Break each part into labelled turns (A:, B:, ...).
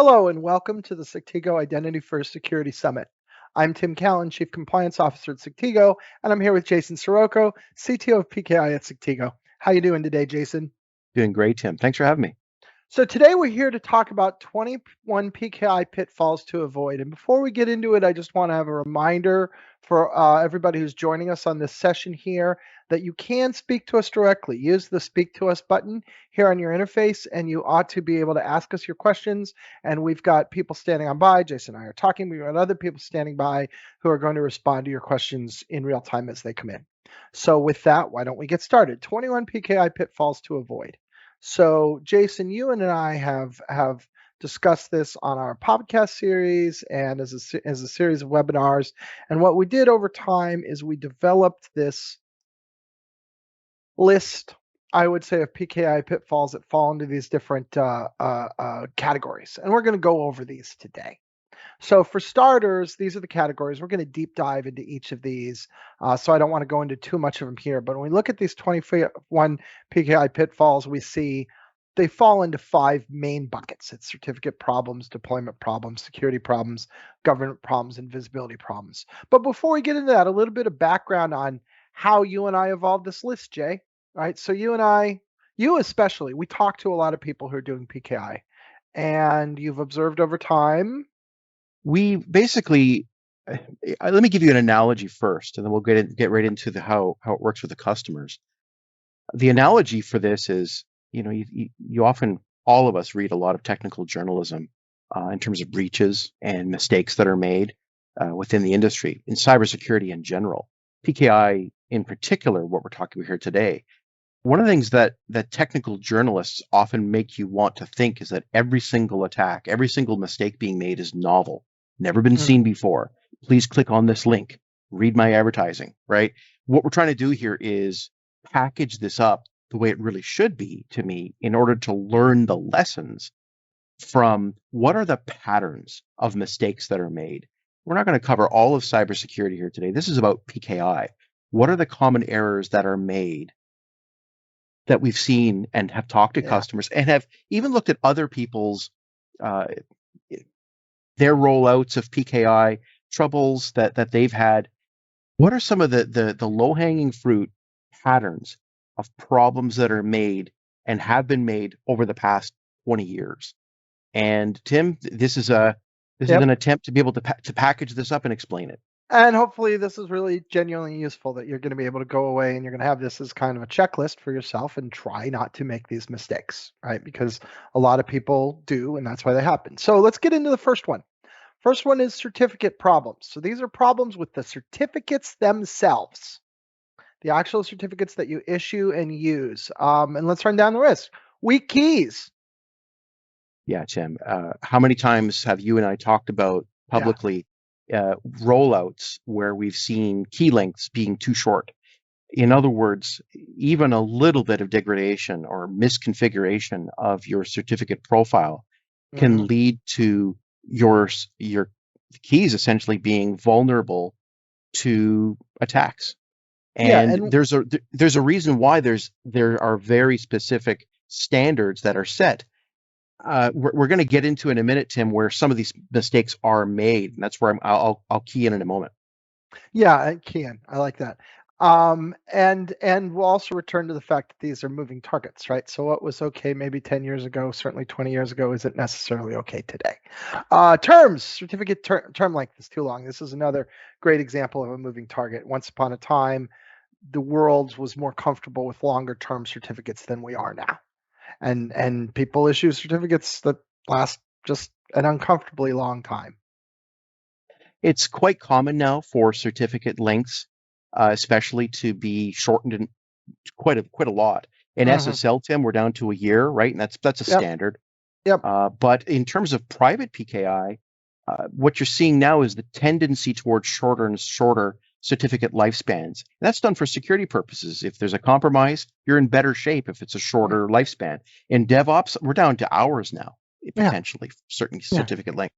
A: Hello and welcome to the Sectigo Identity First Security Summit. I'm Tim Callan, Chief Compliance Officer at Sectigo, and I'm here with Jason Sirocco, CTO of PKI at Sectigo. How you doing today, Jason?
B: Doing great, Tim. Thanks for having me.
A: So today we're here to talk about 21 PKI pitfalls to avoid. And before we get into it, I just want to have a reminder for everybody who's joining us on this session here that you can speak to us directly. Use the Speak to Us button here on your interface, and you ought to be able to ask us your questions. And we've got people standing on by. Jason and I are talking. We've got other people standing by who are going to respond to your questions in real time as they come in. So with that, why don't we get started? 21 PKI pitfalls to avoid. So, Jason, you and I have discussed this on our podcast series and as a series of webinars. And what we did over time is we developed this list, I would say, of PKI pitfalls that fall into these different categories. And we're going to go over these today. So for starters, these are the categories. We're going to deep dive into each of these. So I don't want to go into too much of them here. But when we look at these 21 PKI pitfalls, we see they fall into 5 main buckets. It's certificate problems, deployment problems, security problems, governance problems, and visibility problems. But before we get into that, a little bit of background on how you and I evolved this list, Jay. All right, so you especially, we talk to a lot of people who are doing PKI. And you've observed over time.
B: We basically, let me give you an analogy first, and then we'll get right into how it works with the customers. The analogy for this is, you often, all of us read a lot of technical journalism in terms of breaches and mistakes that are made within the industry, in cybersecurity in general. PKI in particular, what we're talking about here today. One of the things that technical journalists often make you want to think is that every single attack, every single mistake being made is novel, never been seen before. Please click on this link, read my advertising, right? What we're trying to do here is package this up the way it really should be to me in order to learn the lessons from what are the patterns of mistakes that are made. We're not going to cover all of cybersecurity here today. This is about PKI. What are the common errors that are made that we've seen and have talked to customers and have even looked at other people's their rollouts of PKI troubles that they've had? What are some of the low-hanging fruit patterns of problems that are made and have been made over the past 20 years? And Tim, this is an attempt to be able to package this up and explain it.
A: And hopefully this is really genuinely useful, that you're going to be able to go away and you're going to have this as kind of a checklist for yourself and try not to make these mistakes, right? Because a lot of people do, and that's why they happen. So let's get into the first one. First one is certificate problems. So these are problems with the certificates themselves, the actual certificates that you issue and use. And let's run down the list. Weak keys.
B: Yeah, Tim. How many times have you and I talked about publicly rollouts where we've seen key lengths being too short? In other words, even a little bit of degradation or misconfiguration of your certificate profile can lead to your keys essentially being vulnerable to attacks. And there's a reason why there are very specific standards that are set. We're going to get into in a minute, Tim, where some of these mistakes are made, and that's where I'll key in a moment.
A: Yeah, I can. I like that. And we'll also return to the fact that these are moving targets, right? So what was okay maybe 10 years ago, certainly 20 years ago, isn't necessarily okay today. Terms, certificate term length is too long. This is another great example of a moving target. Once upon a time, the world was more comfortable with longer term certificates than we are now. And people issue certificates that last just an uncomfortably long time.
B: It's quite common now for certificate lengths, especially to be shortened in quite a lot. In SSL, Tim, we're down to a year, right? And that's a standard.
A: Yep.
B: But in terms of private PKI, what you're seeing now is the tendency towards shorter and shorter certificate lifespans. And that's done for security purposes. If there's a compromise, you're in better shape if it's a shorter lifespan. In DevOps, we're down to hours now, potentially, certain certificate length.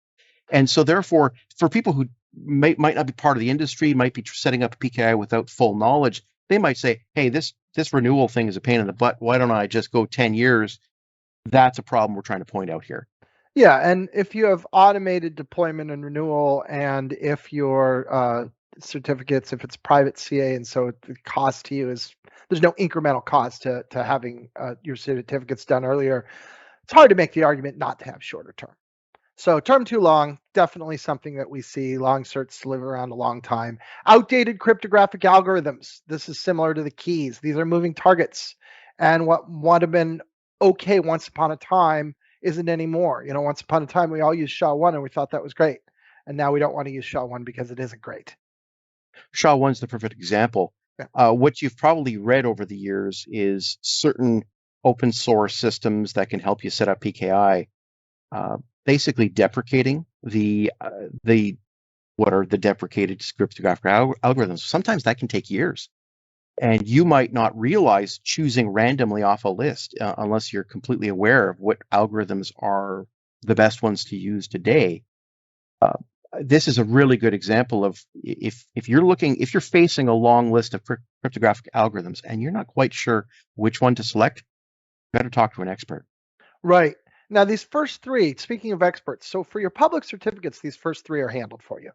B: And so therefore, for people who might not be part of the industry, might be setting up a PKI without full knowledge, they might say, hey, this renewal thing is a pain in the butt. Why don't I just go 10 years? That's a problem we're trying to point out here.
A: Yeah, and if you have automated deployment and renewal, and if your certificates, if it's private CA, and so the cost to you is there's no incremental cost to having your certificates done earlier, it's hard to make the argument not to have shorter term. So term too long, definitely something that we see. Long certs live around a long time. Outdated cryptographic algorithms. This is similar to the keys. These are moving targets. And what would have been okay once upon a time isn't anymore. You know, once upon a time, we all used SHA-1 and we thought that was great. And now we don't want to use SHA-1 because it isn't great.
B: SHA-1's the perfect example.
A: Yeah.
B: What you've probably read over the years is certain open source systems that can help you set up PKI, basically deprecating the what are the deprecated cryptographic algorithms. Sometimes that can take years, and you might not realize choosing randomly off a list unless you're completely aware of what algorithms are the best ones to use today. This is a really good example of if you're facing a long list of cryptographic algorithms and you're not quite sure which one to select, better talk to an expert.
A: Right. Now, these first three, speaking of experts, so for your public certificates, these first three are handled for you.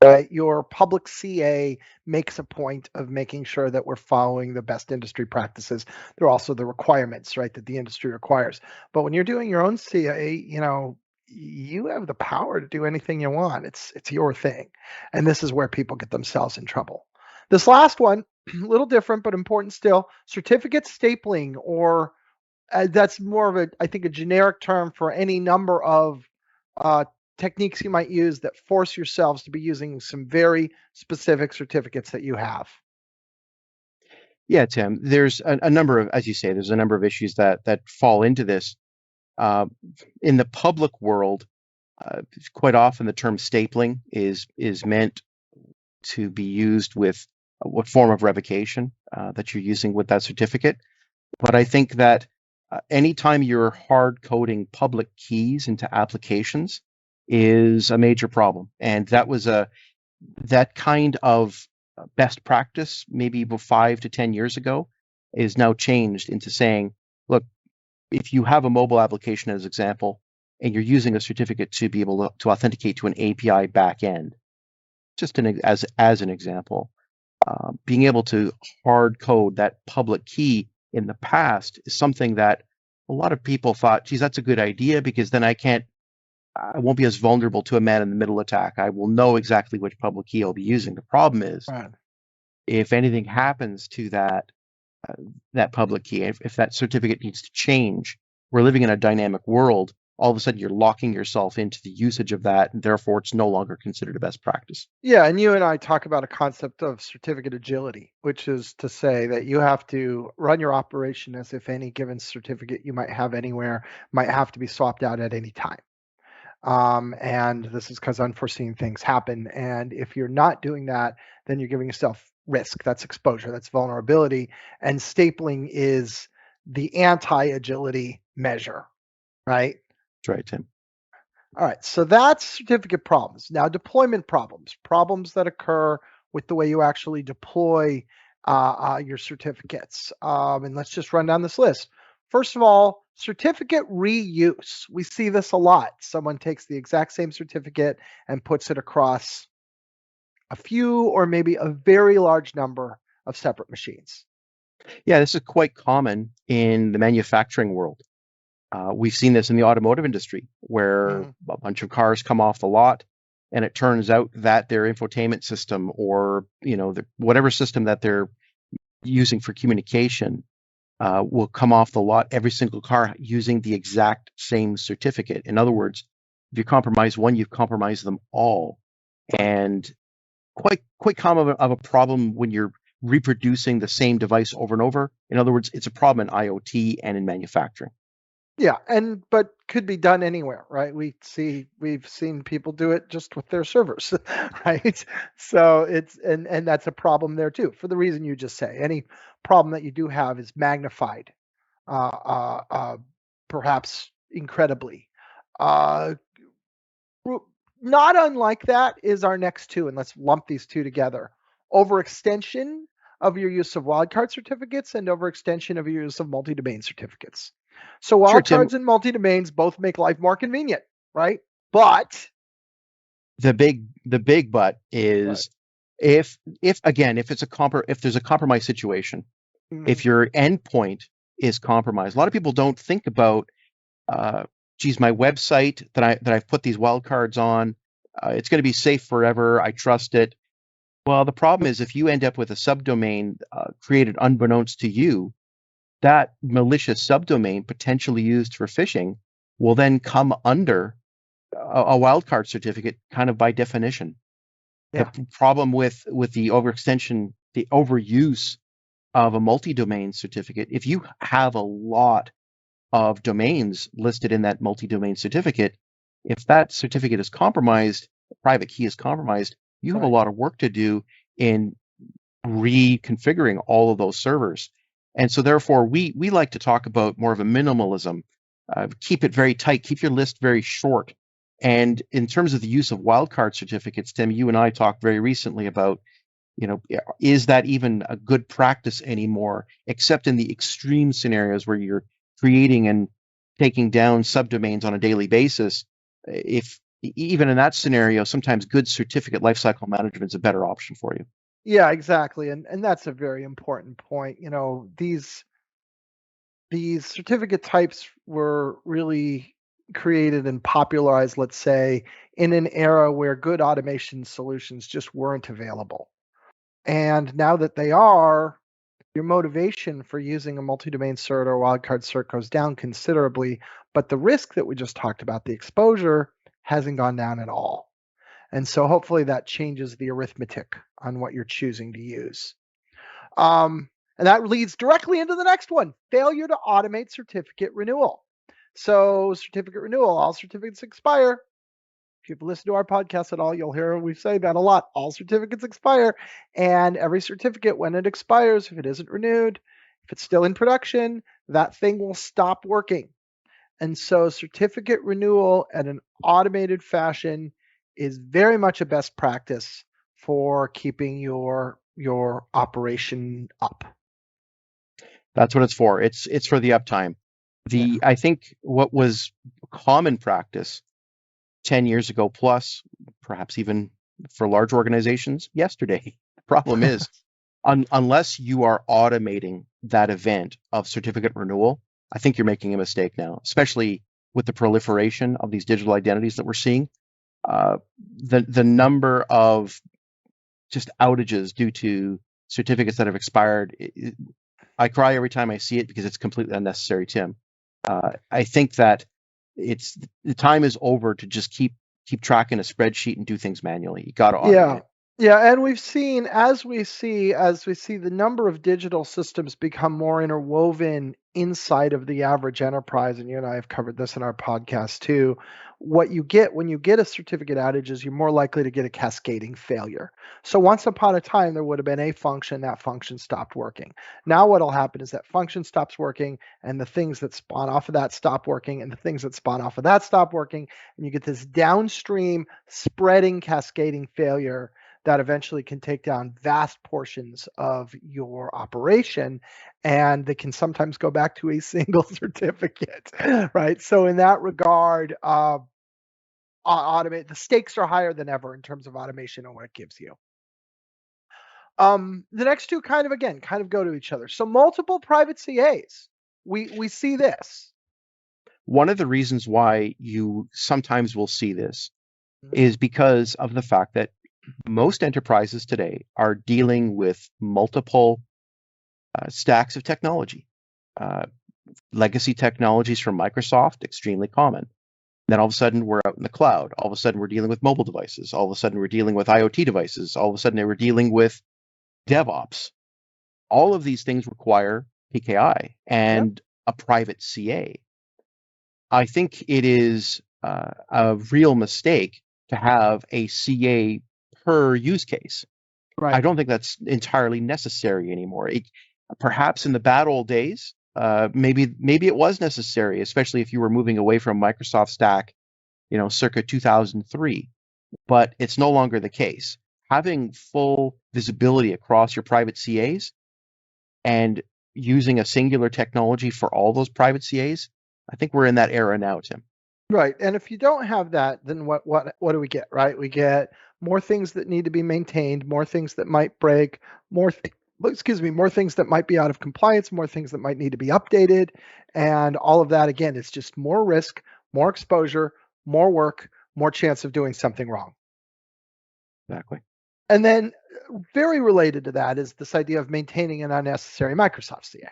A: Right? Your public CA makes a point of making sure that we're following the best industry practices. They're also the requirements, right, that the industry requires. But when you're doing your own CA, you know, you have the power to do anything you want. It's your thing. And this is where people get themselves in trouble. This last one, a little different but important still, certificate stapling, or that's more of a, I think, a generic term for any number of techniques you might use that force yourselves to be using some very specific certificates that you have.
B: Yeah, Tim, there's a number of, as you say, there's a number of issues that fall into this. Uh, in the public world, quite often the term stapling is meant to be used with what form of revocation that you're using with that certificate. But I think that anytime you're hard coding public keys into applications is a major problem, and that kind of best practice maybe about 5 to 10 years ago is now changed into saying, look, if you have a mobile application as example, and you're using a certificate to be able to authenticate to an API backend, just as an example, being able to hard code that public key in the past is something that a lot of people thought, geez, that's a good idea because then I won't be as vulnerable to a man-in-the-middle attack. I will know exactly which public key I'll be using. The problem is,
A: Right.
B: if anything happens to that public key, if that certificate needs to change, we're living in a dynamic world. All of a sudden, you're locking yourself into the usage of that, and therefore, it's no longer considered a best practice.
A: Yeah, and you and I talk about a concept of certificate agility, which is to say that you have to run your operation as if any given certificate you might have anywhere might have to be swapped out at any time. And this is because unforeseen things happen. And if you're not doing that, then you're giving yourself risk. That's exposure, that's vulnerability. And stapling is the anti-agility measure, right?
B: That's right, Tim.
A: All right, so that's certificate problems. Now, deployment problems, problems that occur with the way you actually deploy your certificates. And let's just run down this list. First of all, certificate reuse. We see this a lot. Someone takes the exact same certificate and puts it across a few or maybe a very large number of separate machines.
B: Yeah, this is quite common in the manufacturing world. We've seen this in the automotive industry, where a bunch of cars come off the lot, and it turns out that their infotainment system, or whatever system that they're using for communication, will come off the lot, every single car using the exact same certificate. In other words, if you compromise one, you've compromised them all. And quite common of a problem when you're reproducing the same device over and over. In other words, it's a problem in IoT and in manufacturing.
A: Yeah, but could be done anywhere, right? We've seen people do it just with their servers, right? So it's and that's a problem there too, for the reason you just say. Any problem that you do have is magnified, perhaps incredibly. Uh, Not unlike that is our next two, and let's lump these two together. Overextension of your use of wildcard certificates and overextension of your use of multi-domain certificates. So
B: Sure, Tim.
A: wildcards and multi-domains both make life more convenient. right? But
B: The big but
A: right.
B: is if again, if there's a compromised situation,
A: Mhm.
B: if your endpoint is compromised, a lot of people don't think about, uh, geez, my website that I've put these wildcards on, it's going to be safe forever. I trust it. Well, the problem is if you end up with a subdomain created unbeknownst to you, that malicious subdomain potentially used for phishing will then come under a wildcard certificate, kind of by definition. The
A: Yeah.
B: problem with the overextension, the overuse of a multi-domain certificate, if you have a lot of domains listed in that multi-domain certificate, if that certificate is compromised, the private key is compromised, you have a
A: Right.
B: lot of work to do in reconfiguring all of those servers. And so therefore we like to talk about more of a minimalism. Keep it very tight, keep your list very short. And in terms of the use of wildcard certificates, Tim, you and I talked very recently about, is that even a good practice anymore, except in the extreme scenarios where you're creating and taking down subdomains on a daily basis. If even in that scenario, sometimes good certificate lifecycle management is a better option for you.
A: Yeah, exactly. And that's a very important point. These certificate types were really created and popularized, let's say, in an era where good automation solutions just weren't available. And now that they are, your motivation for using a multi-domain cert or wildcard cert goes down considerably, but the risk that we just talked about, the exposure, hasn't gone down at all. And so hopefully that changes the arithmetic on what you're choosing to use. And that leads directly into the next one, failure to automate certificate renewal. So certificate renewal, all certificates expire. If you've listened to our podcast at all, you'll hear we say that a lot. All certificates expire, and every certificate, when it expires, if it isn't renewed, if it's still in production, that thing will stop working. And so certificate renewal in an automated fashion is very much a best practice for keeping your operation up.
B: That's what it's for. It's for the uptime.
A: Yeah.
B: I think what was common practice 10 years ago plus, perhaps even for large organizations yesterday. The problem is, unless you are automating that event of certificate renewal, I think you're making a mistake now, especially with the proliferation of these digital identities that we're seeing. The number of just outages due to certificates that have expired, I cry every time I see it because it's completely unnecessary, Tim. I think that the time is over to just keep tracking a spreadsheet and do things manually. You got to automate
A: Yeah.
B: it.
A: Yeah, and we've seen as we see the number of digital systems become more interwoven inside of the average enterprise, and you and I have covered this in our podcast too. What you get when you get a certificate outage is you're more likely to get a cascading failure. So once upon a time there would have been a function, that function stopped working. Now what'll happen is that function stops working and the things that spawn off of that stop working and the things that spawn off of that stop working, and you get this downstream spreading cascading failure that eventually can take down vast portions of your operation, and they can sometimes go back to a single certificate, right? So in that regard, automate, the stakes are higher than ever in terms of automation and what it gives you. The next two kind of go to each other. So multiple private CAs, we see this.
B: One of the reasons why you sometimes will see this
A: Mhm.
B: is because of the fact that most enterprises today are dealing with multiple stacks of technology. Uh, Legacy technologies from Microsoft, extremely common. Then all of a sudden we're out in the cloud. All of a sudden we're dealing with mobile devices. All of a sudden we're dealing with IoT devices. All of a sudden we're dealing with DevOps. All of these things require PKI
A: Yep.
B: and a private CA. I think it is a real mistake to have a CA per use case. I
A: Right.
B: don't think that's entirely necessary anymore. Perhaps in the bad old days, maybe it was necessary, especially if you were moving away from Microsoft Stack, circa 2003. But it's no longer the case. Having full visibility across your private CAs and using a singular technology for all those private CAs, I think we're in that era now, Tim.
A: Right. And if you don't have that, then what do we get, right? We get more things that need to be maintained, more things that might break, more things that might be out of compliance, more things that might need to be updated, and all of that again, it's just more risk, more exposure, more work, more chance of doing something wrong.
B: Exactly.
A: And then very related to that is this idea of maintaining an unnecessary Microsoft CA.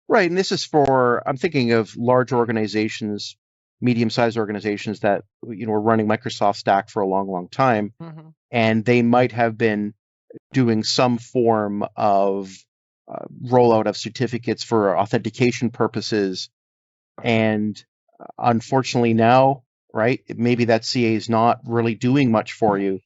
B: Right. And this is for, I'm thinking of large organizations, medium-sized organizations that, were running Microsoft Stack for a long, long time,
A: Mm-hmm.
B: and they might have been doing some form of rollout of certificates for authentication purposes. And unfortunately now, right, maybe that CA is not really doing much for you.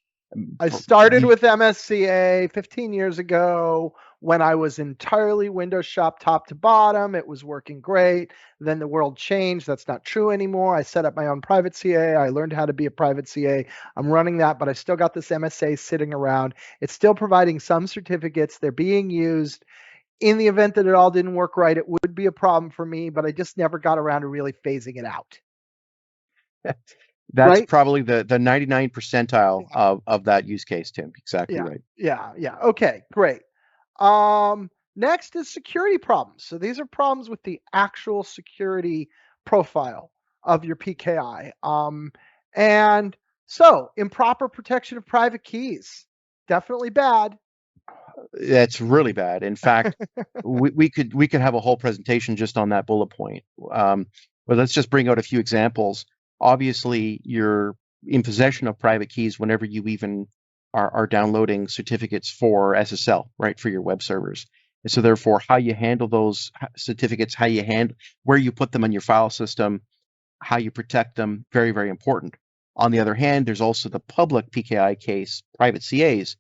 A: I
B: For
A: started
B: the
A: with MSCA 15 years ago when I was entirely Windows Shop top to bottom. It was working great. Then the world changed. That's not true anymore. I set up my own private CA. I learned how to be a private CA. I'm running that, but I still got this MSA sitting around. It's still providing some certificates. They're being used. In the event that it all didn't work right, it would be a problem for me, but I just never got around to really phasing it out.
B: That's
A: Right?
B: probably the 99 percentile of that use case, Tim. Exactly
A: Yeah.
B: right.
A: Yeah. Okay, great. Next is security problems. So these are problems with the actual security profile of your PKI. And so improper protection of private keys, definitely bad.
B: That's really bad. In fact, we could have a whole presentation just on that bullet point. But let's just bring out a few examples. Obviously, you're in possession of private keys whenever you even are downloading certificates for SSL, right, for your web servers. And so therefore, how you handle those certificates, where you put them on your file system, how you protect them, very, very important. On the other hand, there's also the public PKI case, private CAs,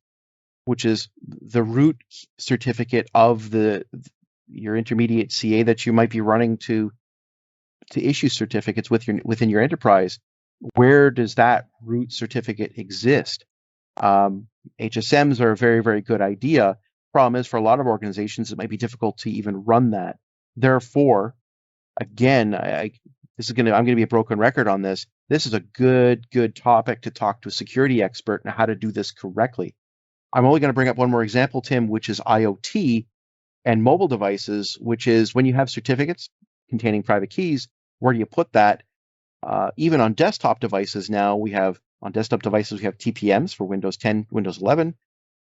B: which is the root certificate of your intermediate CA that you might be running to issue certificates within your enterprise. Where does that root certificate exist? HSMs are a very, very good idea. Problem is, for a lot of organizations, it might be difficult to even run that. Therefore, again, I'm going to be a broken record on this. This is a good topic to talk to a security expert on how to do this correctly. I'm only going to bring up one more example, Tim, which is IoT and mobile devices, which is when you have certificates containing private keys, where do you put that? Even on desktop devices now, we have TPMs for Windows 10, Windows 11.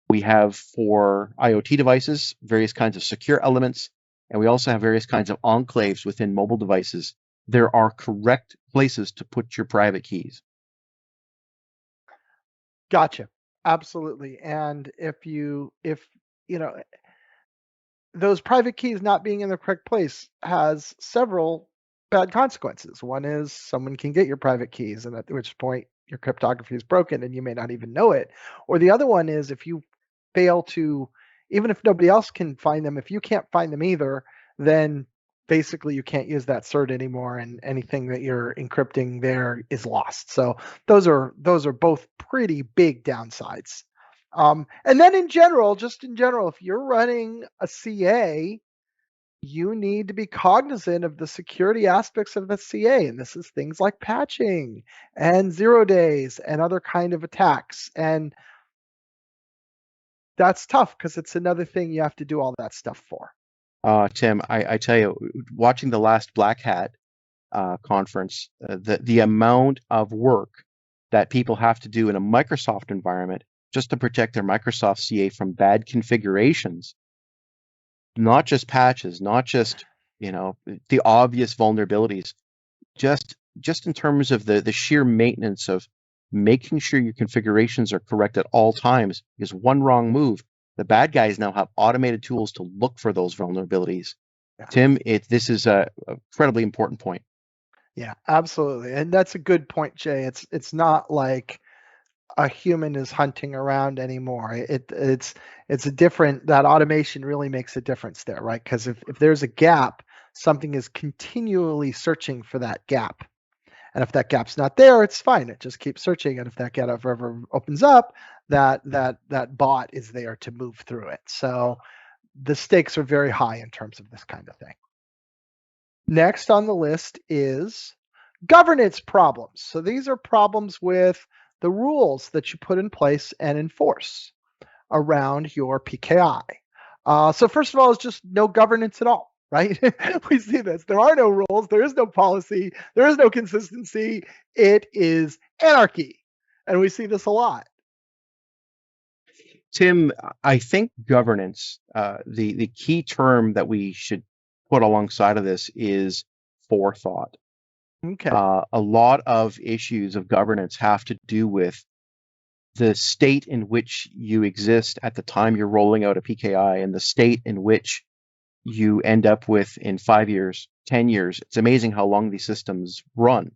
B: We have for IoT devices various kinds of secure elements, and we also have various kinds of enclaves within mobile devices. There are correct places to put your private keys.
A: Gotcha. Absolutely. And if you know those private keys not being in the correct place has several bad consequences. One is someone can get your private keys, and at which point your cryptography is broken and you may not even know it. Or the other one is if you fail to, even if nobody else can find them, if you can't find them either, then basically you can't use that cert anymore, and anything that you're encrypting there is lost. So those are both pretty big downsides. And then just in general, if you're running a CA, you need to be cognizant of the security aspects of the CA. And this is things like patching and 0 days and other kind of attacks. And that's tough because it's another thing you have to do all that stuff for.
B: Tim, I tell you, watching the last Black Hat conference, the amount of work that people have to do in a Microsoft environment just to protect their Microsoft CA from bad configurations, not just patches, not just the obvious vulnerabilities, just in terms of the sheer maintenance of making sure your configurations are correct at all times. Because one wrong move, the bad guys now have automated tools to look for those vulnerabilities.
A: Yeah.
B: Tim, this is a incredibly important point.
A: Yeah, absolutely. And that's a good point, Jay. It's not like a human is hunting around anymore. It's a different, that automation really makes a difference there, right? Because if there's a gap, something is continually searching for that gap. And if that gap's not there, it's fine. It just keeps searching. And if that gap ever opens up, that bot is there to move through it. So the stakes are very high in terms of this kind of thing. Next on the list is Governance problems. So these are problems with the rules that you put in place and enforce around your PKI. So first of all, it's just no governance at all, right? We see this. There are no rules. There is no policy. There is no consistency. It is anarchy. And we see this a lot.
B: Tim, I think governance, the key term that we should put alongside of this is forethought.
A: Okay.
B: A lot of issues of governance have to do with the state in which you exist at the time you're rolling out a PKI and the state in which you end up with in 5 years, 10 years. It's amazing how long these systems run,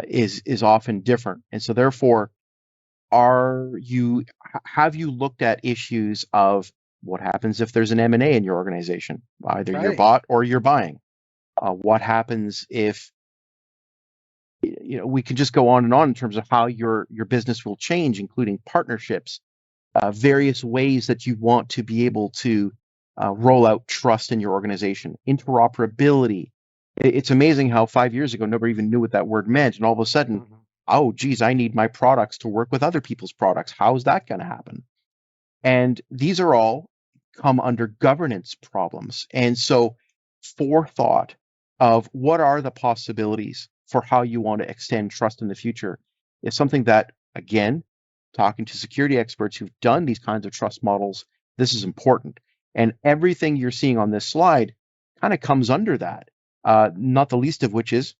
B: is often different. And so therefore, have you looked at issues of what happens if there's an M&A in your organization? Either you're
A: Right.
B: bought or you're buying. What happens if we can just go on and on in terms of how your business will change, including partnerships, various ways that you want to be able to roll out trust in your organization, interoperability. It's amazing how 5 years ago nobody even knew what that word meant, and all of a sudden, oh geez, I need my products to work with other people's products. How is that going to happen? And these are all come under governance problems. And so forethought of what are the possibilities for how you want to extend trust in the future is something that, again, talking to security experts who've done these kinds of trust models, this is important. And everything you're seeing on this slide kind of comes under that, not the least of which is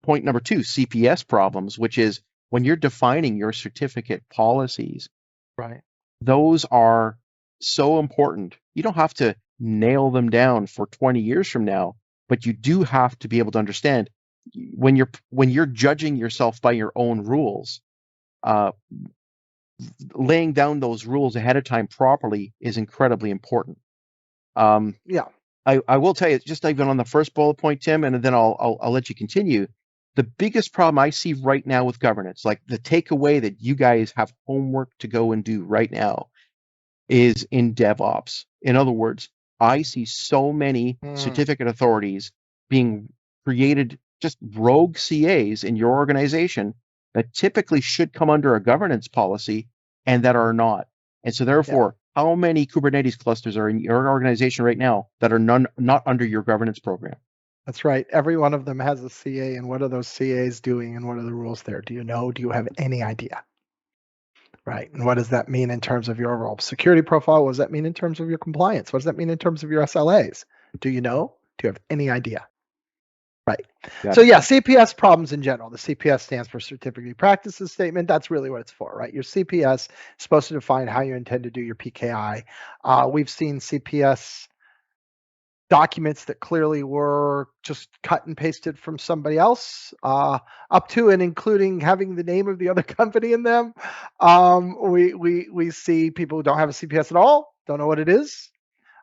B: point number 2, CPS problems, which is when you're defining your certificate policies,
A: Right.
B: those are so important. You don't have to nail them down for 20 years from now, but you do have to be able to understand when you're judging yourself by your own rules, laying down those rules ahead of time properly is incredibly important.
A: Yeah.
B: I will tell you, just even on the first bullet point, Tim, and then I'll let you continue. The biggest problem I see right now with governance, like the takeaway that you guys have homework to go and do right now, is in DevOps. In other words, I see so many certificate authorities being created, just rogue CAs in your organization that typically should come under a governance policy and that are not. And so therefore, how many Kubernetes clusters are in your organization right now that are not under your governance program?
A: That's right. Every one of them has a CA, and what are those CAs doing, and what are the rules there? Do you know? Do you have any idea? Right. And what does that mean in terms of your overall security profile? What does that mean in terms of your compliance? What does that mean in terms of your SLAs? Do you know? Do you have any idea? Right. So yeah, CPS problems in general. The CPS stands for Certificate Practices Statement. That's really what it's for, right? Your CPS is supposed to define how you intend to do your PKI. We've seen CPS documents that clearly were just cut and pasted from somebody else, up to and including having the name of the other company in them. We see people who don't have a CPS at all, don't know what it is.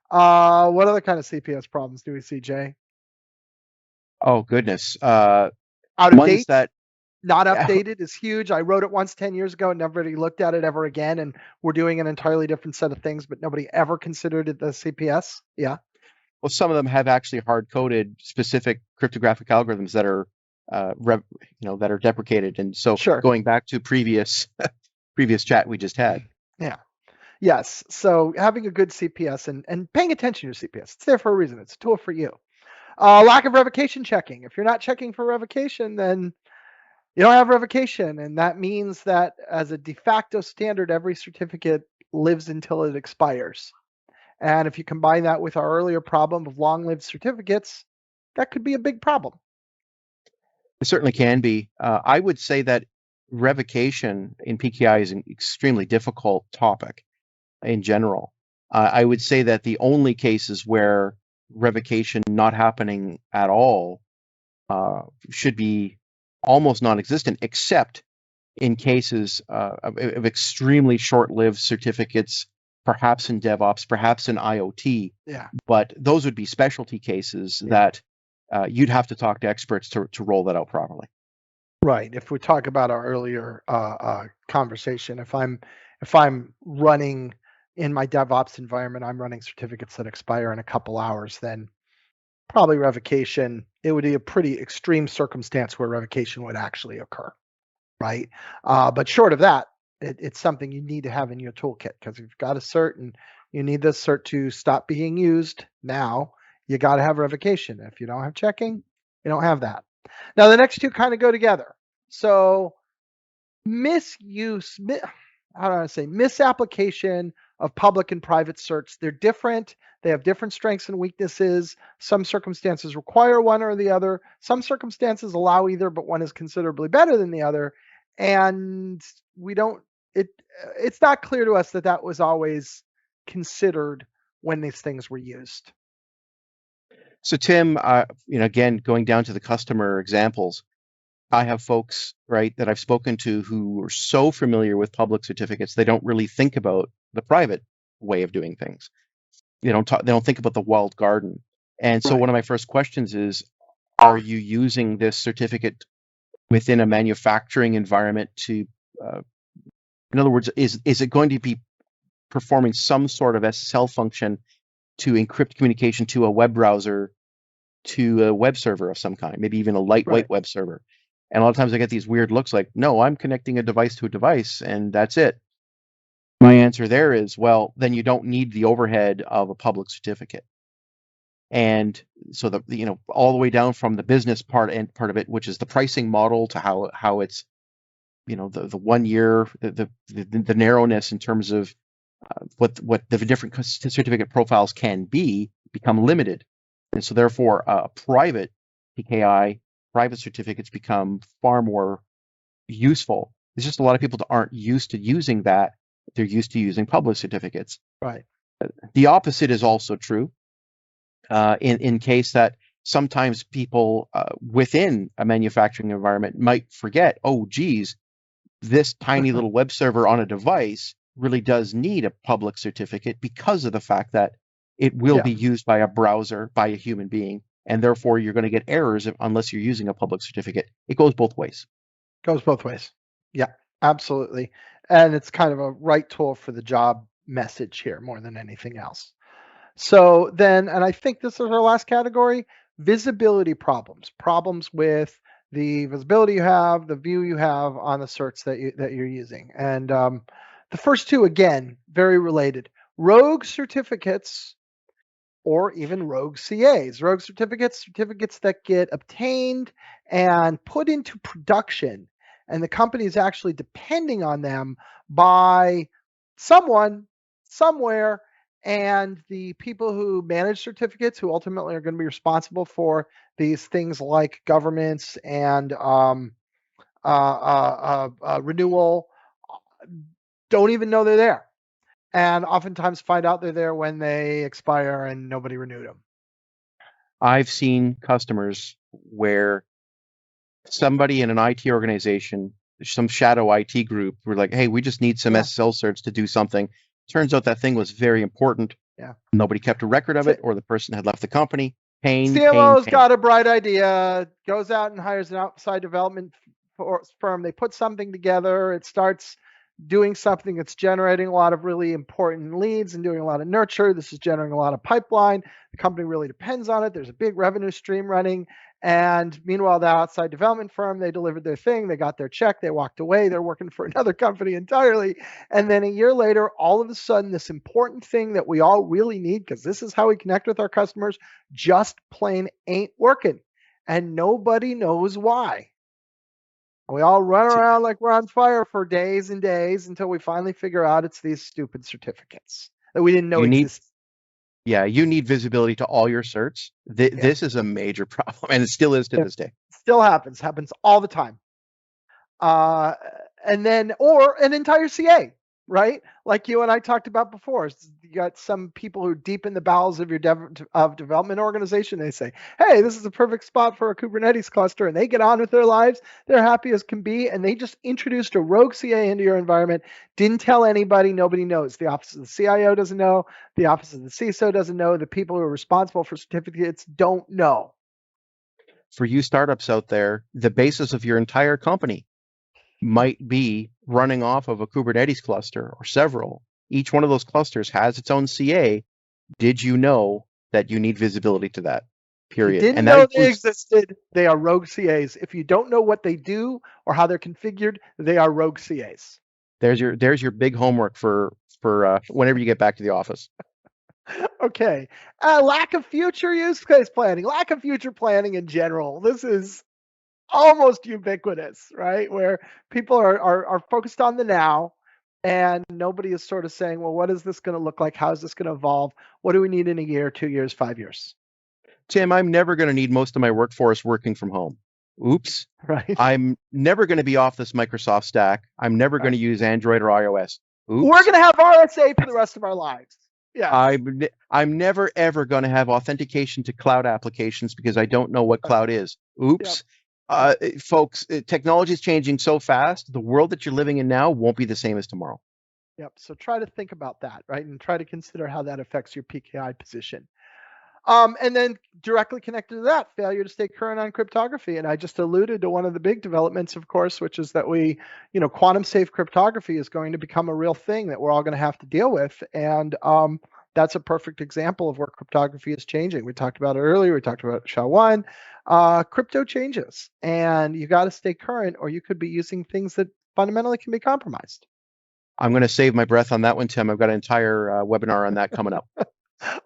A: What other kind of CPS problems do we see, Jay?
B: Oh goodness,
A: Out of
B: ones
A: date,
B: that
A: not updated is huge. I wrote it once 10 years ago and nobody looked at it ever again. And we're doing an entirely different set of things, but nobody ever considered it the CPS. Yeah.
B: well, some of them have actually hard-coded specific cryptographic algorithms that are, that are deprecated. And so,
A: Sure.
B: going back to previous chat we just had.
A: Yeah. Yes. So having a good CPS and paying attention to your CPS, it's there for a reason. It's a tool for you. Lack of revocation checking. If you're not checking for revocation, then you don't have revocation. And that means that as a de facto standard, every certificate lives until it expires. And if you combine that with our earlier problem of long-lived certificates, that could be a big problem.
B: It certainly can be. I would say that revocation in PKI is an extremely difficult topic in general. I would say that the only cases where revocation not happening at all should be almost non-existent, except in cases of extremely short-lived certificates, perhaps in DevOps, perhaps in IoT.
A: Yeah.
B: But those would be specialty cases that you'd have to talk to experts to roll that out properly.
A: Right. If we talk about our earlier conversation, if I'm running in my DevOps environment, I'm running certificates that expire in a couple hours, then probably revocation it would be a pretty extreme circumstance where revocation would actually occur, right? But short of that, it's something you need to have in your toolkit, because you've got a cert and you need this cert to stop being used now. You got to have revocation. If you don't have checking, you don't have that. Now, the next two kind of go together. So misuse, how do I say, misapplication of public and private certs. They're different. They have different strengths and weaknesses. Some circumstances require one or the other. Some circumstances allow either, but one is considerably better than the other. And we don't, it's not clear to us that that was always considered when these things were used.
B: So Tim, again, going down to the customer examples, I have folks, right, that I've spoken to who are so familiar with public certificates, they don't really think about the private way of doing things. They don't think about the walled garden. And so
A: Right.
B: one of my first questions is, are you using this certificate within a manufacturing environment to, in other words, is it going to be performing some sort of SSL function to encrypt communication to a web browser, to a web server of some kind, maybe even a lightweight web server? And a lot of times I get these weird looks like, no, I'm connecting a device to a device and that's it. My answer there is, well, then you don't need the overhead of a public certificate. And so all the way down from the business part of it, which is the pricing model, to how it's, the 1 year, the narrowness in terms of what the different certificate profiles can be, become limited. And so therefore private PKI, private certificates become far more useful. There's just a lot of people that aren't used to using that. They're used to using public certificates.
A: Right.
B: The opposite is also true, in case that sometimes people within a manufacturing environment might forget, oh, geez, this tiny little web server on a device really does need a public certificate because of the fact that it will be used by a browser, by a human being, and therefore you're going to get errors unless you're using a public certificate. It goes both ways.
A: Goes both ways. Yeah, absolutely. And it's kind of a right tool for the job message here more than anything else. So then, and I think this is our last category, visibility problems with the visibility you have, the view you have on the certs that you're using. And the first two, again, very related. Rogue certificates, or even rogue CAs. Rogue certificates that get obtained and put into production, and the company is actually depending on them by someone, somewhere, and the people who manage certificates, who ultimately are going to be responsible for these things like governments and renewal, don't even know they're there, and oftentimes find out they're there when they expire and nobody renewed them.
B: I've seen customers where somebody in an IT organization, some shadow IT group, were like, hey, we just need some SSL certs to do something. Turns out that thing was very important.
A: Yeah.
B: Nobody kept a record of it, or the person had left the company.
A: CMO's got a bright idea, goes out and hires an outside development firm. They put something together. It starts doing something that's generating a lot of really important leads and doing a lot of nurture. This is generating a lot of pipeline. The company really depends on it. There's a big revenue stream running. And meanwhile, the outside development firm, they delivered their thing. They got their check. They walked away. They're working for another company entirely. And then a year later, all of a sudden, this important thing that we all really need, because this is how we connect with our customers, just plain ain't working. And nobody knows why. We all run around like we're on fire for days and days until we finally figure out it's these stupid certificates that we didn't know existed.
B: Yeah, you need visibility to all your certs. This is a major problem, and it still is to this day.
A: Still happens all the time. And then, or an entire CA, right? Like you and I talked about before. You got some people who are deep in the bowels of your development organization. They say, hey, this is a perfect spot for a Kubernetes cluster. And they get on with their lives. They're happy as can be. And they just introduced a rogue CA into your environment. Didn't tell anybody. Nobody knows. The office of the CIO doesn't know. The office of the CISO doesn't know. The people who are responsible for certificates don't know.
B: For you startups out there, the basis of your entire company might be running off of a Kubernetes cluster or several. Each one of those clusters has its own CA. Did you know that you need visibility to that?
A: If you
B: period.
A: didn't
B: And that
A: know they
B: includes
A: existed, they are rogue CAs. If you don't know what they do or how they're configured, they are rogue CAs.
B: there's your big homework for whenever you get back to the office.
A: Okay. Lack of future use case planning, lack of future planning in general. This is almost ubiquitous, right? Where people are focused on the now and nobody is sort of saying, well, what is this going to look like? How is this going to evolve? What do we need in a year, 2 years, 5 years?
B: Tim, I'm never going to need most of my workforce working from home. Oops.
A: Right?
B: I'm never going to be off this Microsoft stack. I'm never going
A: Right.
B: to use Android or iOS.
A: We're
B: Oops.
A: going to have RSA for the rest of our lives. Yes.
B: I'm never ever going to have authentication to cloud applications because I don't know what
A: Right.
B: cloud is.
A: Yep.
B: Oops.
A: Yep.
B: Folks, technology is changing so fast. The world that you're living in now won't be the same as tomorrow.
A: Yep. So try to think about that, right? And try to consider how that affects your PKI position. And then directly connected to that, failure to stay current on cryptography. And I just alluded to one of the big developments, of course, which is that quantum safe cryptography is going to become a real thing that we're all going to have to deal with. And that's a perfect example of where cryptography is changing. We talked about it earlier. We talked about SHA-1. Crypto changes, and you got to stay current, or you could be using things that fundamentally can be compromised.
B: I'm going to save my breath on that one, Tim. I've got an entire webinar on that coming up.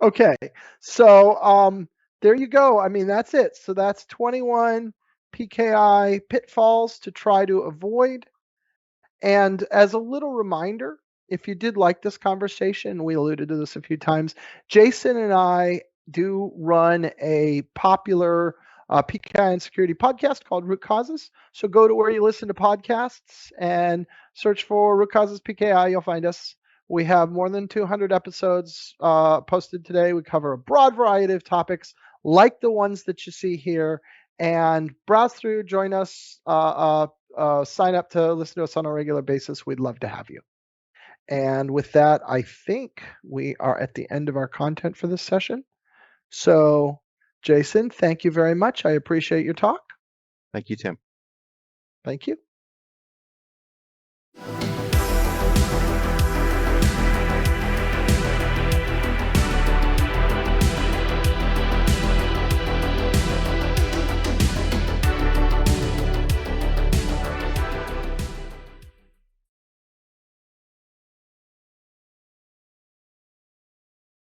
A: Okay, so there you go. I mean, that's it. So that's 21 PKI pitfalls to try to avoid. And as a little reminder, if you did like this conversation, we alluded to this a few times, Jason and I do run a popular PKI and security podcast called Root Causes. So go to where you listen to podcasts and search for Root Causes PKI. You'll find us. We have more than 200 episodes posted today. We cover a broad variety of topics like the ones that you see here. And browse through, join us, sign up to listen to us on a regular basis. We'd love to have you. And with that, I think we are at the end of our content for this session. So, Jason, thank you very much. I appreciate your talk.
B: Thank you, Tim.
A: Thank you.